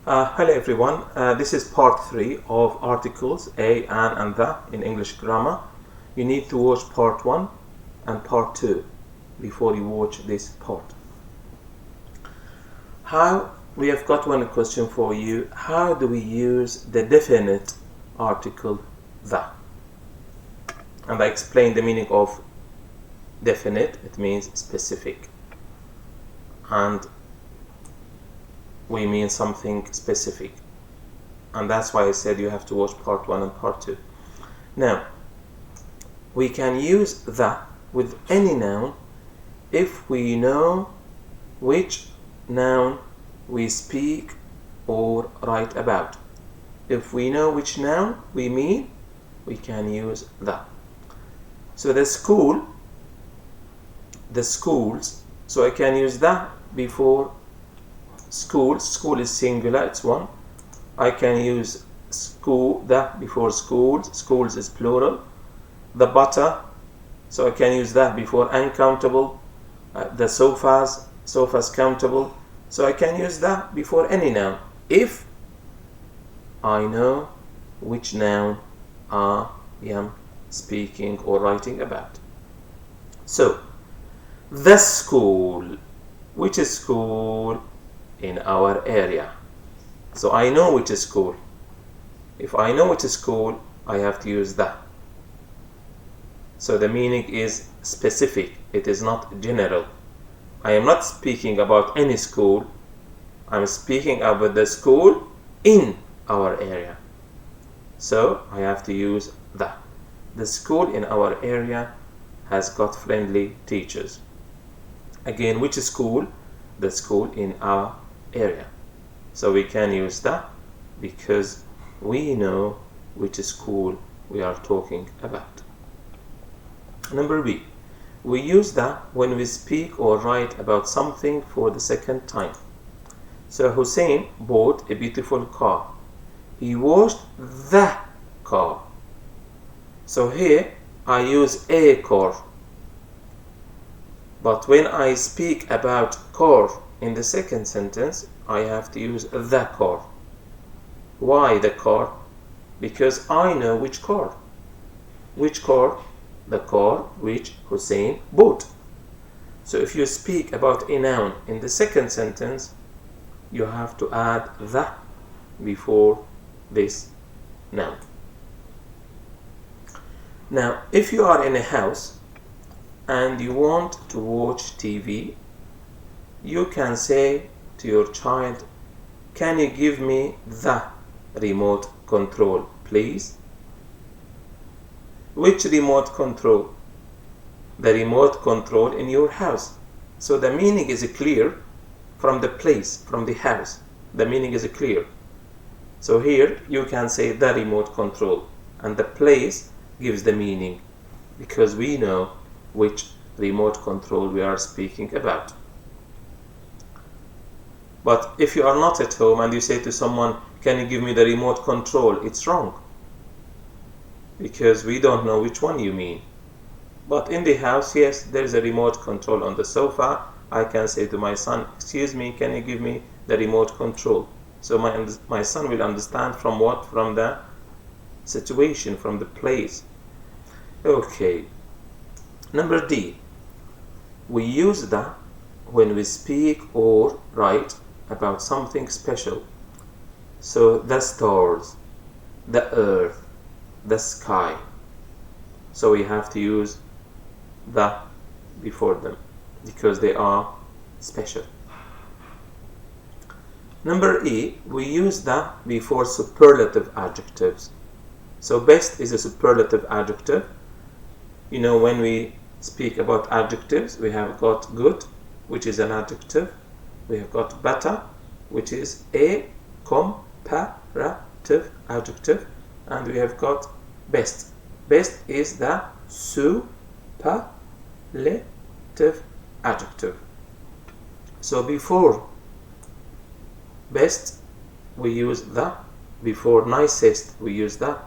Hello everyone, this is part 3 of articles a, an and the in English grammar. You need to watch part 1 and part 2 before you watch this part. We have got one question for you. How do we use the definite article the? And I explained the meaning of definite. It means specific, and we mean something specific, and that's why I said you have to watch part 1 and part 2. Now, we can use the with any noun if we know which noun we speak or write about. If we know which noun we mean, we can use the. So the schools, so I can use the before schools. School is singular, it's one. I can use the before schools is plural. The butter, so I can use that before uncountable. The sofas countable, so I can use that before any noun if I know which noun I am speaking or writing about. So the school, which is school in our area. So I know which is school. If I know which is school, I have to use that. So the meaning is specific, it is not general. I am not speaking about any school, I'm speaking about the school in our area. So I have to use that. The school in our area has got friendly teachers. Again, which is school? The school in our area. So we can use that because we know which school we are talking about. Number B, we use that when we speak or write about something for the second time. So Hussein bought a beautiful car. He washed the car. So here I use a car. But when I speak about car in the second sentence, I have to use the car. Why the car? Because I know which car. Which car? The car which Hussein bought. So if you speak about a noun in the second sentence, you have to add the before this noun. Now, if you are in a house and you want to watch TV, you can say to your child, can you give me the remote control, please? Which remote control? The remote control in your house. So the meaning is clear from the place, from the house. The meaning is clear. So here you can say the remote control, and the place gives the meaning because we know which remote control we are speaking about. But if you are not at home and you say to someone, can you give me the remote control? It's wrong, because we don't know which one you mean. But in the house, yes, there is a remote control on the sofa. I can say to my son, excuse me, can you give me the remote control? So my son will understand from what? From the situation, from the place. Okay. Number D, we use the when we speak or write about something special. So the stars, the earth, the sky. So we have to use the before them because they are special. Number E, we use the before superlative adjectives. So best is a superlative adjective. You know, when we speak about adjectives, we have got good, which is an adjective. We have got better, which is a comparative adjective. And we have got best. Best is the superlative adjective. So before best, we use the. Before nicest, we use the.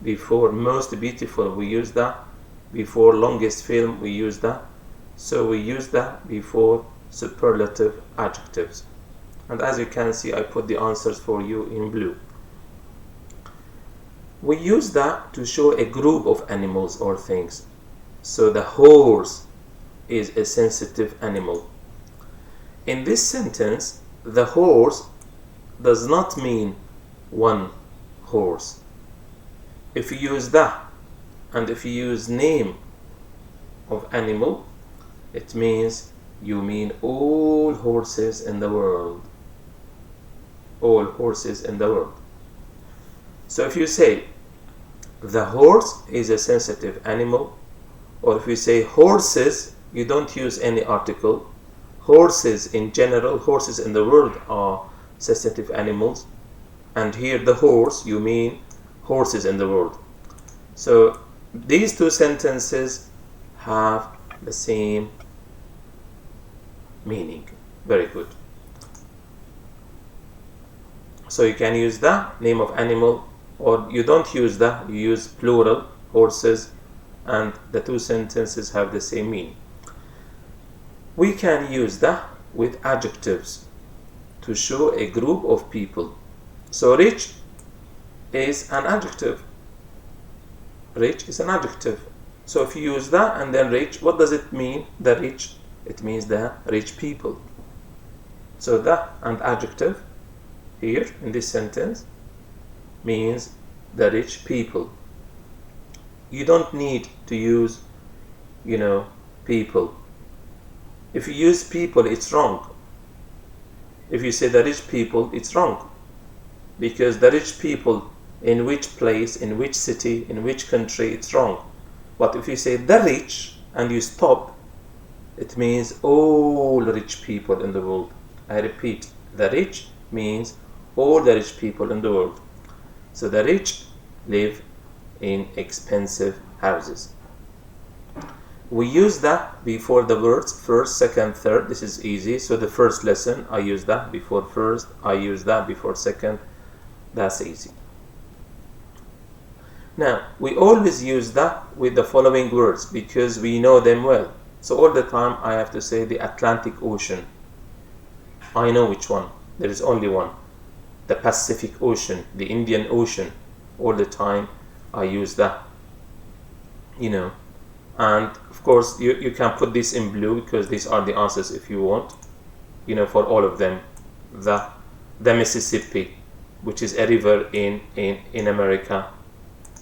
Before most beautiful, we use the. Before longest film, we use the. So we use the before superlative adjectives. And as you can see, I put the answers for you in blue. We use that to show a group of animals or things. So the horse is a sensitive animal. In this sentence, the horse does not mean one horse. If you use that and if you use name of animal, it means you mean all horses in the world. All horses in the world. So if you say the horse is a sensitive animal, or if you say horses, you don't use any article. Horses in general, horses in the world are sensitive animals, and here the horse, you mean horses in the world. So these two sentences have the same meaning. Very good. So you can use the name of animal, or you don't use that, you use plural, horses, and the two sentences have the same meaning. We can use that with adjectives to show a group of people. So rich is an adjective. Rich is an adjective. So if you use that and then rich, what does it mean? The rich, it means the rich people. So that and adjective here in this sentence means the rich people. You don't need to use, people. If you use people, it's wrong. If you say the rich people, it's wrong. Because the rich people, in which place, in which city, in which country, it's wrong. But if you say the rich and you stop, it means all rich people in the world. I repeat, the rich means all the rich people in the world. So the rich live in expensive houses. We use that before the words first, second, third. This is easy. So the first lesson, I use that before first, I use that before second. That's easy. Now, we always use that with the following words because we know them well. So all the time I have to say the Atlantic Ocean. I know which one. There is only one. The Pacific Ocean, the Indian Ocean. All the time I use that. And of course you can put this in blue because these are the answers if you want. For all of them. The Mississippi, which is a river in America.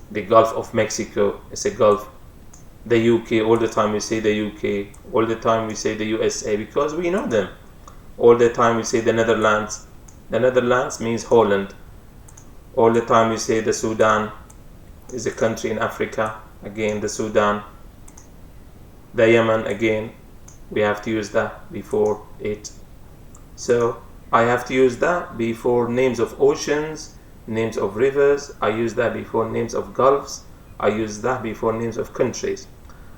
The Gulf of Mexico is a gulf. The UK, all the time we say the UK. All the time we say the USA because we know them. All the time we say the Netherlands. The Netherlands means Holland. All the time we say the Sudan is a country in Africa. Again, the Sudan. The Yemen, again, we have to use that before it. So I have to use that before names of oceans, names of rivers. I use that before names of gulfs. I use that before names of countries.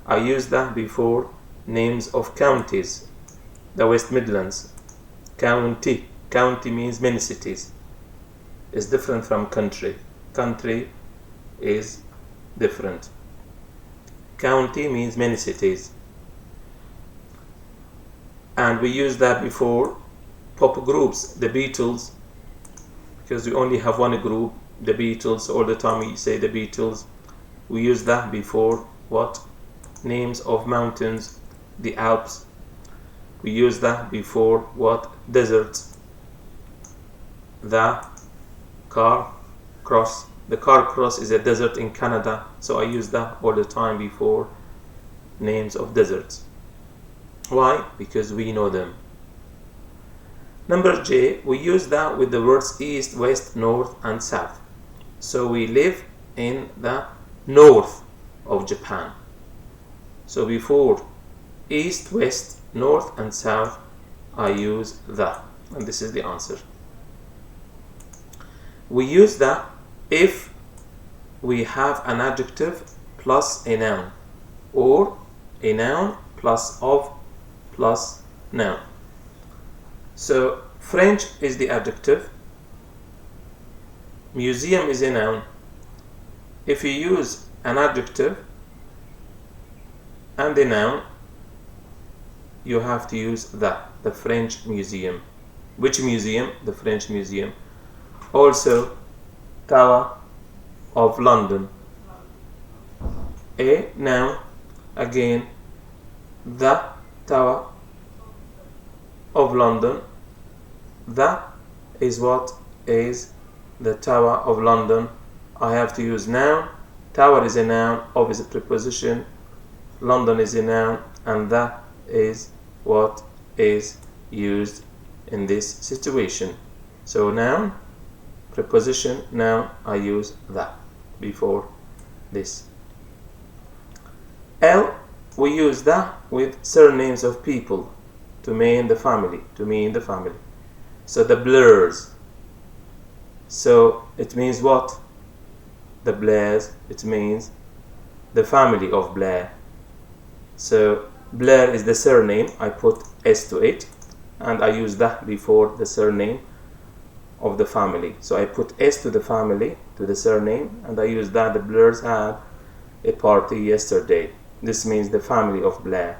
I use that before names of counties. The West Midlands. County. County means many cities. It's different from country. Country is different. County means many cities. And we use that before pop groups, the Beatles, because we only have one group, the Beatles. All the time we say the Beatles. We use that before what? Names of mountains, the Alps. We use that before what? Deserts. The car cross. The car cross is a desert in Canada, so I use that all the time before names of deserts. Why? Because we know them. Number J, we use that with the words east, west, north, and south. So we live in the north of Japan. So before east, west, north, and south, I use that. And this is the answer. We use that if we have an adjective plus a noun, or a noun plus of plus noun. So French is the adjective, museum is a noun. If you use an adjective and a noun, you have to use that, the French museum. Which museum? The French Museum. Also, Tower of London. A noun, again, the Tower of London. That is what is the Tower of London. I have to use noun. Tower is a noun, of is a preposition, London is a noun, and that is what is used in this situation. So noun, preposition, noun, I use that before this. L, we use that with surnames of people to mean the family, So the Blairs. So it means what? The Blairs, it means the family of Blair. So Blair is the surname, I put S to it, and I use that before the surname of the family. So I put S to the family, to the surname, and I use that. The Blairs had a party yesterday. This means the family of Blair.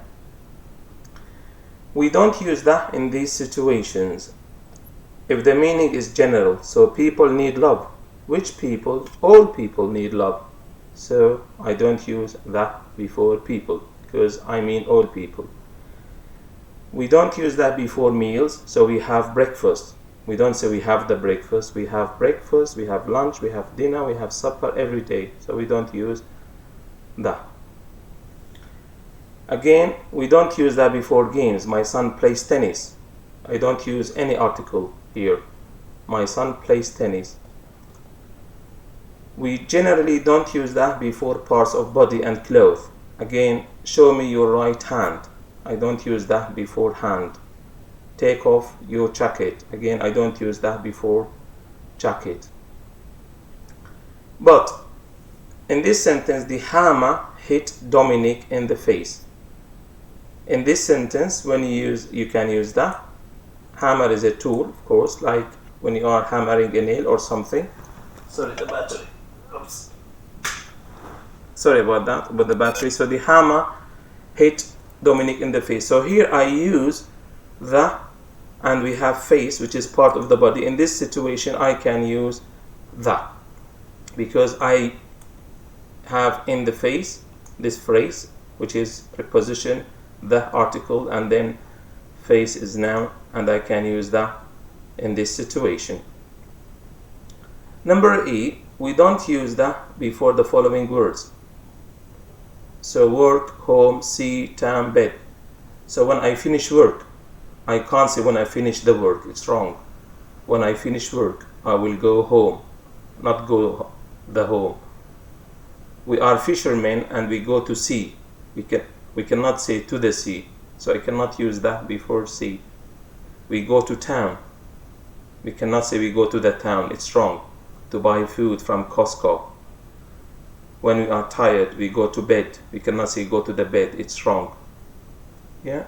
We don't use that in these situations if the meaning is general. So people need love. Which people? All people need love. So I don't use that before people because I mean all people. We don't use that before meals. So we have breakfast. We don't say we have the breakfast. We have breakfast, we have lunch, we have dinner, we have supper every day. So we don't use that. Again, we don't use that before games. My son plays tennis. I don't use any article here. My son plays tennis. We generally don't use that before parts of body and clothes. Again, show me your right hand. I don't use that before hand. Take off your jacket. Again, I don't use that before jacket. But in this sentence, the hammer hit Dominic in the face. In this sentence, when you can use that. Hammer is a tool, of course, like when you are hammering a nail or something. Sorry, the battery. Oops. Sorry about that, but the battery. So the hammer hit Dominic in the face. So here I use the, and we have face, which is part of the body. In this situation, I can use the, because I have in the face this phrase, which is preposition, the article, and then face is noun, and I can use that in this situation. Number E, we don't use that before the following words. So work, home, see, time, bed. So when I finish work, I can't say when I finish the work. It's wrong. When I finish work, I will go home, not go the home. We are fishermen and we go to sea. We cannot say to the sea. So I cannot use that before sea. We go to town. We cannot say we go to the town. It's wrong. To buy food from Costco. When we are tired, we go to bed. We cannot say go to the bed. It's wrong. Yeah.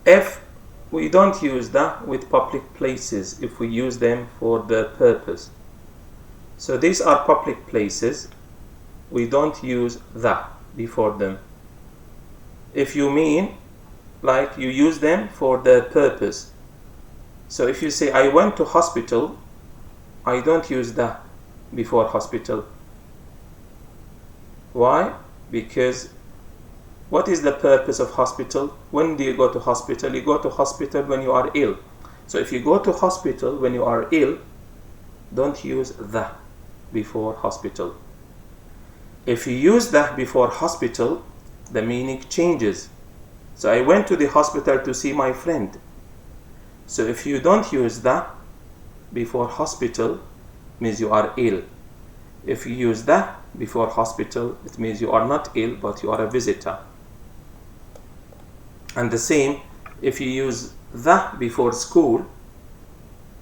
F, we don't use that with public places if we use them for the purpose. So these are public places. We don't use that before them. If you mean like you use them for the purpose. So if you say I went to hospital, I don't use that before hospital. Why? Because what is the purpose of hospital? When do you go to hospital? You go to hospital when you are ill. So if you go to hospital when you are ill, don't use that before hospital. If you use that before hospital, the meaning changes. So I went to the hospital to see my friend. So if you don't use that before hospital, means you are ill. If you use that before hospital, it means you are not ill, but you are a visitor. And the same, if you use that before school,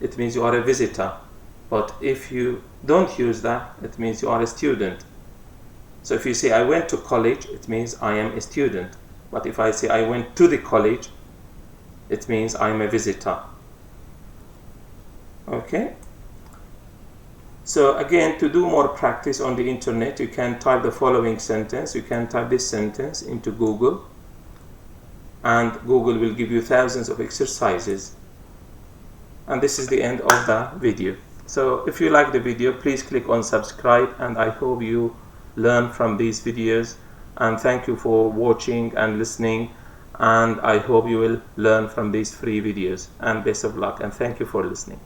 it means you are a visitor. But if you don't use that, it means you are a student. So if you say I went to college, it means I am a student. But if I say I went to the college, it means I am a visitor. Okay? So again, to do more practice on the internet, you can type the following sentence. You can type this sentence into Google, and Google will give you thousands of exercises. And this is the end of the video. So if you like the video, please click on subscribe, and I hope you learn from these videos. And thank you for watching and listening, and I hope you will learn from these free videos. And best of luck, and thank you for listening.